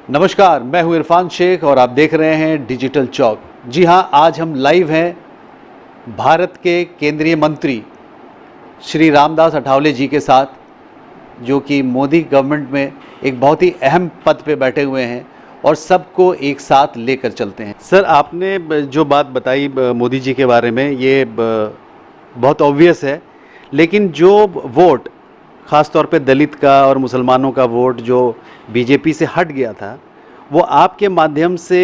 नमस्कार, मैं हूं इरफान शेख और आप देख रहे हैं डिजिटल चौक। जी हां, आज हम लाइव हैं भारत के केंद्रीय मंत्री श्री रामदास अठावले जी के साथ, जो कि मोदी गवर्नमेंट में एक बहुत ही अहम पद पे बैठे हुए हैं और सबको एक साथ लेकर चलते हैं। सर, आपने जो बात बताई मोदी जी के बारे में, ये बहुत ऑब्वियस है, लेकिन जो वोट ख़ास तौर पे दलित का और मुसलमानों का वोट जो बीजेपी से हट गया था, वो आपके माध्यम से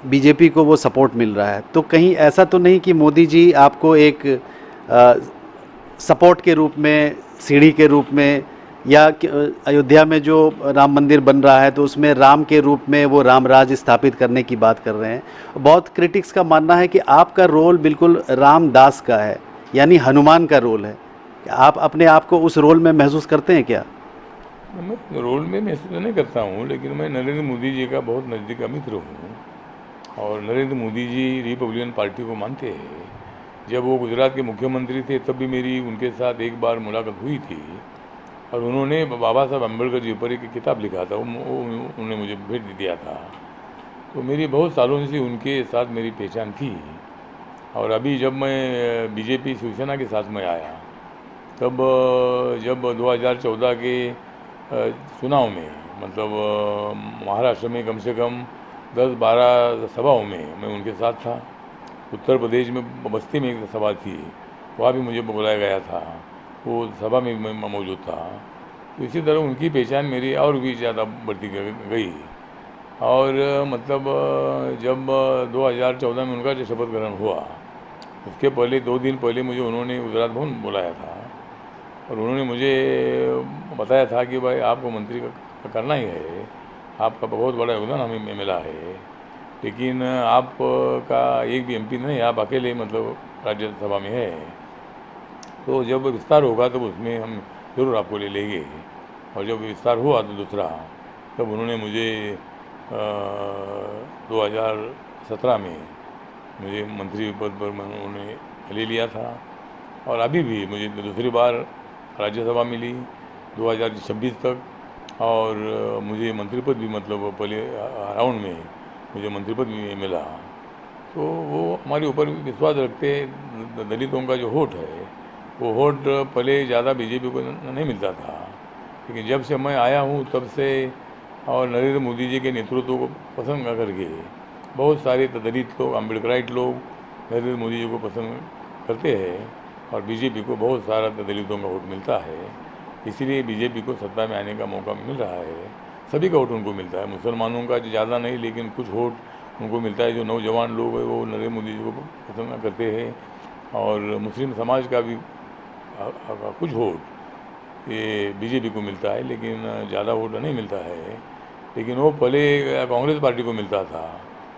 बीजेपी को वो सपोर्ट मिल रहा है। तो कहीं ऐसा तो नहीं कि मोदी जी आपको एक सपोर्ट के रूप में, सीढ़ी के रूप में, या अयोध्या में जो राम मंदिर बन रहा है तो उसमें राम के रूप में वो राम राज स्थापित करने की बात कर रहे हैं। बहुत क्रिटिक्स का मानना है कि आपका रोल बिल्कुल रामदास का है, यानी हनुमान का रोल है। आप अपने आप को उस रोल में महसूस करते हैं क्या? मैं रोल में महसूस नहीं करता हूँ, लेकिन मैं नरेंद्र मोदी जी का बहुत नज़दीक का मित्र हूँ और नरेंद्र मोदी जी रिपब्लिकन पार्टी को मानते हैं। जब वो गुजरात के मुख्यमंत्री थे तब भी मेरी उनके साथ एक बार मुलाकात हुई थी और उन्होंने बाबा साहब अम्बेडकर जी पर एक किताब लिखा था, वो उन्होंने मुझे भेंट दिया था। तो मेरी बहुत सालों से उनके साथ मेरी पहचान थी। और अभी जब मैं बीजेपी शिवसेना के साथ में आया, तब जब 2014 के चुनाव में, मतलब महाराष्ट्र में कम से कम 10-12 सभाओं में मैं उनके साथ था। उत्तर प्रदेश में बस्ती में एक सभा थी, वहाँ भी मुझे बुलाया गया था, वो सभा में मैं मौजूद था। तो इसी तरह उनकी पहचान मेरी और भी ज़्यादा बढ़ती गई। और मतलब जब 2014 में उनका शपथ ग्रहण हुआ, उसके पहले 2 दिन पहले मुझे उन्होंने गुजरात भवन बुलाया था और उन्होंने मुझे बताया था कि भाई आपको मंत्री करना ही है, आपका बहुत बड़ा योगदान हमें मिला है, लेकिन आपका एक भी एमपी नहीं, आप अकेले मतलब राज्यसभा में है। तो जब विस्तार होगा तब उसमें हम ज़रूर आपको ले लेंगे। और जब विस्तार हुआ तो दूसरा, तब उन्होंने मुझे 2017 में मुझे मंत्री पद पर उन्होंने ले लिया था। और अभी भी मुझे दूसरी बार राज्यसभा मिली 2026 तक, और मुझे मंत्री पद भी, मतलब पहले राउंड में मुझे मंत्री पद भी मिला। तो वो हमारे ऊपर विश्वास रखते। दलितों का जो वोट है, वो वोट पहले ज़्यादा बीजेपी को नहीं मिलता था, लेकिन जब से मैं आया हूँ तब से, और नरेंद्र मोदी जी के नेतृत्व को पसंद करके बहुत सारे दलित लोग, अम्बेडकराइट लोग नरेंद्र मोदी जी को पसंद करते हैं और बीजेपी को बहुत सारा दलितों का वोट मिलता है। इसीलिए बीजेपी को सत्ता में आने का मौका मिल रहा है। सभी का वोट उनको मिलता है, मुसलमानों का ज़्यादा नहीं, लेकिन कुछ वोट उनको मिलता है। जो नौजवान लोग हैं वो नरेंद्र मोदी जी को पसंद करते हैं, और मुस्लिम समाज का भी कुछ वोट ये बीजेपी को मिलता है, लेकिन ज़्यादा वोट नहीं मिलता है। लेकिन वो पहले कांग्रेस पार्टी को मिलता था,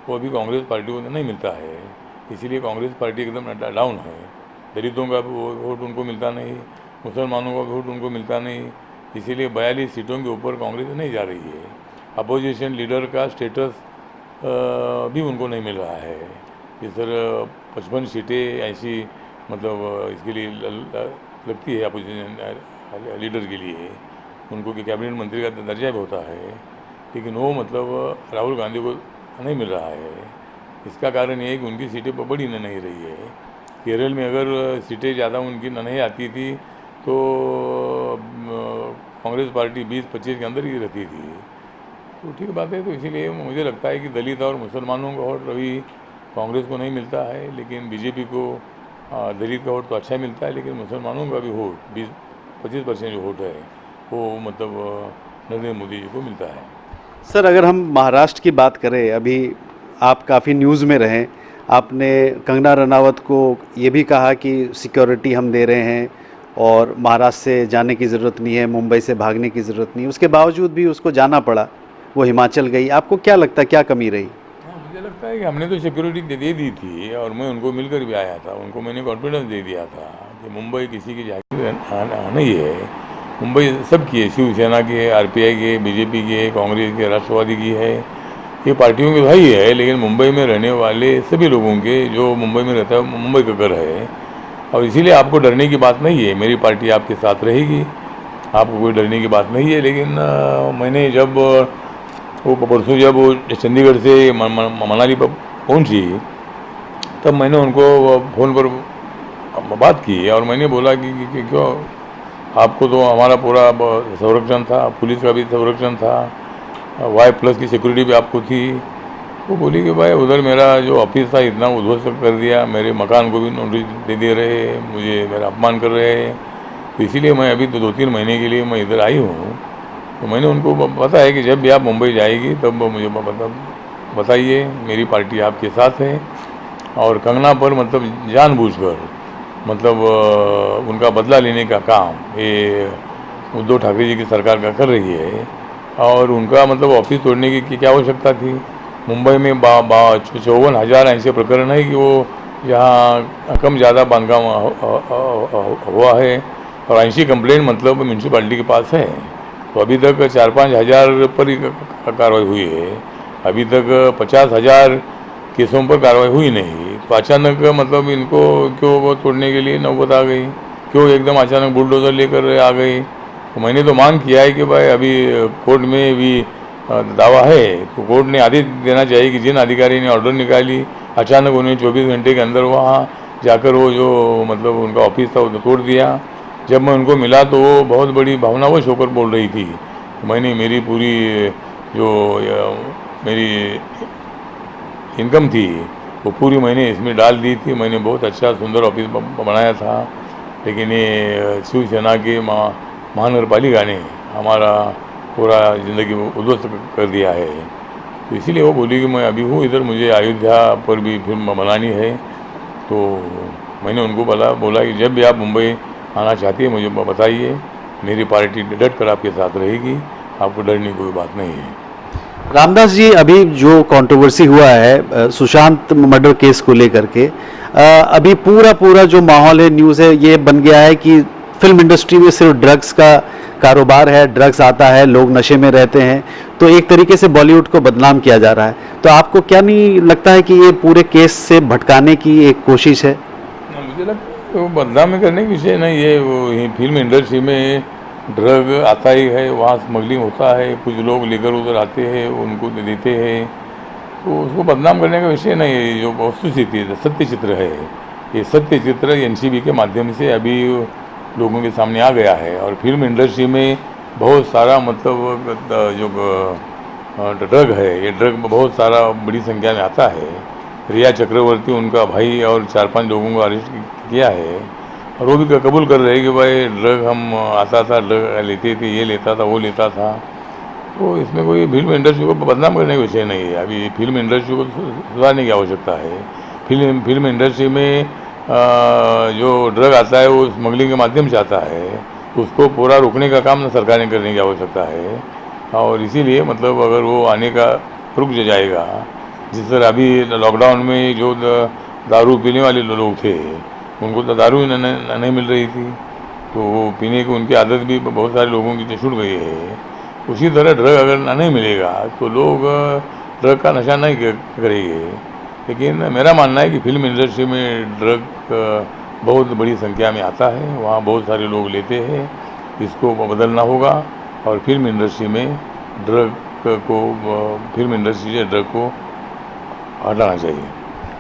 वो अभी कांग्रेस पार्टी को नहीं मिलता है। इसीलिए कांग्रेस पार्टी एकदम डाउन है। दलितों का वोट उनको मिलता नहीं, मुसलमानों का वोट उनको मिलता नहीं। इसीलिए 42 सीटों के ऊपर कांग्रेस नहीं जा रही है। अपोजिशन लीडर का स्टेटस भी उनको नहीं मिल रहा है। इस तरह 55 सीटें ऐसी, मतलब इसके लिए लगती है अपोजिशन लीडर के लिए, उनको कि कैबिनेट मंत्री का दर्जा भी होता है, लेकिन वो मतलब राहुल गांधी को नहीं मिल रहा है। इसका कारण ये है कि उनकी सीटें बढ़ी नहीं रही है। केरल में अगर सीटें ज़्यादा उनकी नहीं आती थी तो कांग्रेस पार्टी 20-25 के अंदर ही रहती थी। तो ठीक बात है। तो इसीलिए मुझे लगता है कि दलित और मुसलमानों का वोट अभी कांग्रेस को नहीं मिलता है, लेकिन बीजेपी को दलित का वोट तो अच्छा मिलता है, लेकिन मुसलमानों का भी वोट 20-25% जो वोट है वो मतलब नरेंद्र मोदी जी को मिलता है। सर, अगर हम महाराष्ट्र की बात करें, अभी आप काफ़ी न्यूज़ में रहें, आपने कंगना रनावत को ये भी कहा कि सिक्योरिटी हम दे रहे हैं और महाराष्ट्र से जाने की ज़रूरत नहीं है, मुंबई से भागने की ज़रूरत नहीं है। उसके बावजूद भी उसको जाना पड़ा, वो हिमाचल गई। आपको क्या लगता है, क्या कमी रही? हाँ, मुझे लगता है कि हमने तो सिक्योरिटी दे दी थी और मैं उनको मिलकर भी आया था। उनको मैंने कॉन्फिडेंस दे दिया था कि मुंबई किसी की जागीर नहीं है, मुंबई सबकी है, शिवसेना की है, आरपीआई की है, बीजेपी की है, कांग्रेस की, राष्ट्रवादी की है, ये पार्टियों के भाई है। लेकिन मुंबई में रहने वाले सभी लोगों के, जो मुंबई में रहता है, मुंबई का घर है, और इसीलिए आपको डरने की बात नहीं है। मेरी पार्टी आपके साथ रहेगी, आपको कोई डरने की बात नहीं है। लेकिन मैंने जब वो परसों जब वो चंडीगढ़ से मनाली पर पहुंची, तब मैंने उनको फ़ोन पर बात की और मैंने बोला कि क्यों आपको तो हमारा पूरा संरक्षण था, पुलिस का भी संरक्षण था, Y+ की सिक्योरिटी भी आपको थी। वो बोली कि भाई उधर मेरा जो ऑफिस था इतना उध्वस्त कर दिया, मेरे मकान को भी नोटिस दे रहे, मुझे मेरा अपमान कर रहे हैं, तो इसीलिए मैं अभी तो 2-3 महीने के लिए मैं इधर आई हूँ। तो मैंने उनको पता है कि जब भी आप मुंबई जाएगी तब मुझे बताइए, मेरी पार्टी आपके साथ है। और कंगना पर मतलब जानबूझकर मतलब उनका बदला लेने का काम ये उद्धव ठाकरे जी की सरकार का कर रही है। और उनका मतलब ऑफिस तोड़ने की क्या आवश्यकता थी? मुंबई में 54,000 ऐसे प्रकरण है कि वो जहाँ कम ज़्यादा बांधकाम हुआ है और 80 कंप्लेंट मतलब म्यूनसिपालिटी के पास है। तो अभी तक 4-5 हज़ार पर ही कार्रवाई हुई है, अभी तक 50,000 केसों पर कार्रवाई हुई नहीं। तो अचानक मतलब इनको क्यों वो तोड़ने के लिए नौबत आ गई, क्यों एकदम अचानक बुलडोज़र लेकर आ गई? तो मैंने तो मांग किया है कि भाई अभी कोर्ट में भी दावा है, तो कोर्ट ने आदेश देना चाहिए कि जिन अधिकारी ने ऑर्डर निकाली अचानक उन्हें 24 घंटे के अंदर वहाँ जाकर वो जो मतलब उनका ऑफिस था वो तोड़ दिया। जब मैं उनको मिला तो वो बहुत बड़ी भावनावश होकर बोल रही थी। तो मैंने मेरी पूरी जो मेरी इनकम थी वो पूरी मैंने इसमें डाल दी थी। मैंने बहुत अच्छा सुंदर ऑफिस बनाया था, लेकिन ये शिवसेना के महानगर पालिका ने हमारा पूरा ज़िंदगी उद्ध्वस्त कर दिया है। तो इसीलिए वो बोली कि मैं अभी हूँ इधर, मुझे अयोध्या पर भी फिल्म बनानी है। तो मैंने उनको बोला कि जब भी आप मुंबई आना चाहती है मुझे बताइए, मेरी पार्टी डट कर आपके साथ रहेगी, आपको डरने की कोई बात नहीं है। रामदास जी, अभी जो कंट्रोवर्सी हुआ है सुशांत मर्डर केस को लेकर के, अभी पूरा जो माहौल है, न्यूज़ है, ये बन गया है कि फिल्म इंडस्ट्री में सिर्फ ड्रग्स का कारोबार है, ड्रग्स आता है, लोग नशे में रहते हैं, तो एक तरीके से बॉलीवुड को बदनाम किया जा रहा है। तो आपको क्या नहीं लगता है कि ये पूरे केस से भटकाने की एक कोशिश है? मुझे लगता है वो बदनामी करने की विषय नहीं है। वो फिल्म इंडस्ट्री में ड्रग आता ही है, वहाँ स्मगलिंग होता है, कुछ लोग लेकर उधर आते हैं, उनको देते हैं, तो उसको बदनाम करने का विषय नहीं है। जो वस्तुस्थिति है, सत्य चित्र है, ये सत्य चित्र NCB के माध्यम से अभी लोगों के सामने आ गया है। और फिल्म इंडस्ट्री में बहुत सारा मतलब जो ड्रग है, ये ड्रग बहुत सारा बड़ी संख्या में आता है। रिया चक्रवर्ती, उनका भाई और 4-5 लोगों को अरेस्ट किया है और वो भी कबूल कर रहे हैं कि भाई ड्रग हम आता था, ड्रग लेते थे, ये लेता था, वो लेता था। तो इसमें कोई फिल्म इंडस्ट्री को बदनाम करने का विषय नहीं है। अभी फिल्म इंडस्ट्री को सुधारने की आवश्यकता है। फिल्म इंडस्ट्री में जो ड्रग आता है वो स्मगलिंग के माध्यम से आता है, उसको पूरा रोकने का काम सरकार ने करने की आवश्यकता है। और इसीलिए मतलब अगर वो आने का रुक जाएगा, जिस तरह अभी लॉकडाउन में जो दारू पीने वाले लोग थे उनको तो दारू ही नहीं मिल रही थी, तो वो पीने की उनकी आदत भी बहुत सारे लोगों की छूट गई है। उसी तरह ड्रग अगर नहीं मिलेगा तो लोग ड्रग का नशा नहीं करेंगे। लेकिन मेरा मानना है कि फिल्म इंडस्ट्री में ड्रग बहुत बड़ी संख्या में आता है, वहाँ बहुत सारे लोग लेते हैं, इसको बदलना होगा। और फिल्म इंडस्ट्री में फिल्म इंडस्ट्री से ड्रग को हटाना चाहिए।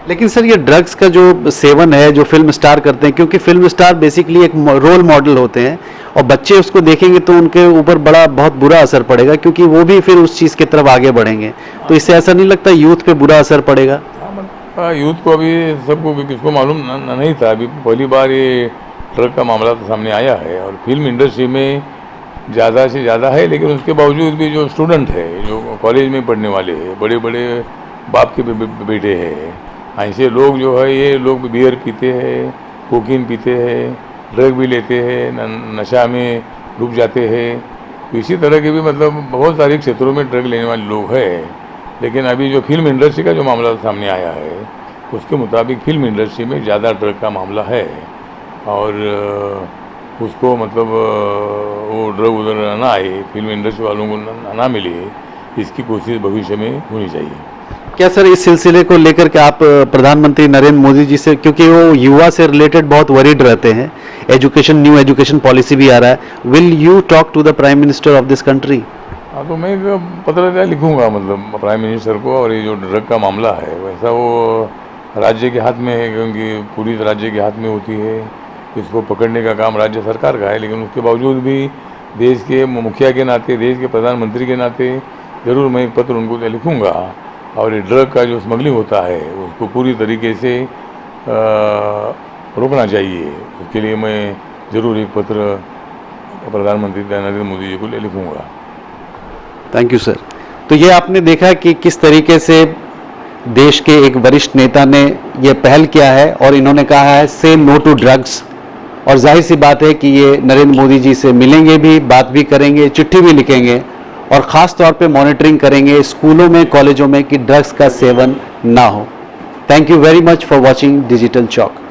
लेकिन सर, ये ड्रग्स का जो सेवन है जो फिल्म स्टार करते हैं, क्योंकि फिल्म स्टार बेसिकली एक रोल मॉडल होते हैं और बच्चे उसको देखेंगे तो उनके ऊपर बहुत बुरा असर पड़ेगा, क्योंकि वो भी फिर उस चीज़ की तरफ आगे बढ़ेंगे। तो इससे ऐसा नहीं लगता यूथ पे बुरा असर पड़ेगा? यूथ को अभी सबको किसको मालूम नहीं था, अभी पहली बार ये ड्रग का मामला तो सामने आया है। और फिल्म इंडस्ट्री में ज़्यादा से ज़्यादा है, लेकिन उसके बावजूद भी जो स्टूडेंट है, जो कॉलेज में पढ़ने वाले हैं, बड़े बड़े बाप के बेटे हैं, ऐसे लोग जो है ये लोग बियर पीते हैं, कोकीन पीते हैं, ड्रग भी लेते हैं, नशा में डूब जाते हैं। तो इसी तरह के भी मतलब बहुत सारे क्षेत्रों में ड्रग लेने वाले लोग हैं। लेकिन अभी जो फिल्म इंडस्ट्री का जो मामला सामने आया है उसके मुताबिक फिल्म इंडस्ट्री में ज़्यादा ड्रग का मामला है और उसको मतलब वो ड्रग उधर ना आए, फिल्म इंडस्ट्री वालों को ना मिले, इसकी कोशिश भविष्य में होनी चाहिए। क्या सर इस सिलसिले को लेकर के आप प्रधानमंत्री नरेंद्र मोदी जी से, क्योंकि वो युवा से रिलेटेड बहुत वरीड रहते हैं, न्यू एजुकेशन पॉलिसी भी आ रहा है, will you talk to the prime minister of this country? हाँ, तो मैं एक पत्र लिखूंगा मतलब प्राइम मिनिस्टर को। और ये जो ड्रग का मामला है वैसा वो राज्य के हाथ में है, क्योंकि पुलिस राज्य के हाथ में होती है, इसको पकड़ने का काम राज्य सरकार का है। लेकिन उसके बावजूद भी देश के मुखिया के नाते, देश के प्रधानमंत्री के नाते ज़रूर मैं एक पत्र उनको लिखूंगा। और ये ड्रग का जो स्मगलिंग होता है उसको पूरी तरीके से रोकना चाहिए। उसके लिए मैं ज़रूर एक पत्र प्रधानमंत्री नरेंद्र मोदी जी को लिखूंगा। Thank you sir. तो ये आपने देखा कि किस तरीके से देश के एक वरिष्ठ नेता ने ये पहल किया है और इन्होंने कहा है से नो टू ड्रग्स। और जाहिर सी बात है कि ये नरेंद्र मोदी जी से मिलेंगे भी, बात भी करेंगे, चिट्ठी भी लिखेंगे और ख़ास तौर पे मॉनिटरिंग करेंगे स्कूलों में, कॉलेजों में कि ड्रग्स का सेवन ना हो। Thank you very much for watching digital Chowk.